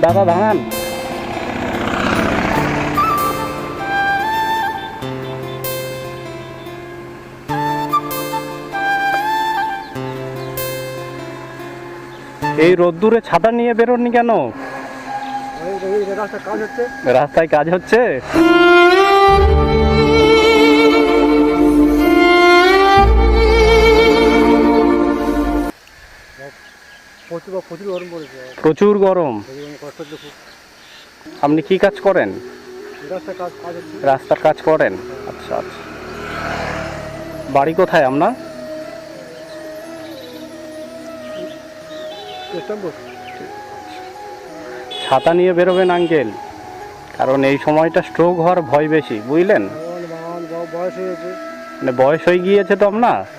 দাদা দাঁড়ান। এই রোদ্দুরে ছাতা নিয়ে বেরোননি কেন? রাস্তায় কাজ হচ্ছে। প্রচুর গরম। আপনি কি কাজ করেন? রাস্তার কাজ করেন। আচ্ছা আচ্ছা। বাড়ি কোথায় আপনার? ছাতা নিয়ে বেরোবেন আঙ্কেল, কারণ এই সময়টা স্ট্রোক হওয়ার ভয় বেশি, বুঝলেন? মানে বয়স হয়ে গিয়েছে তো আপনার।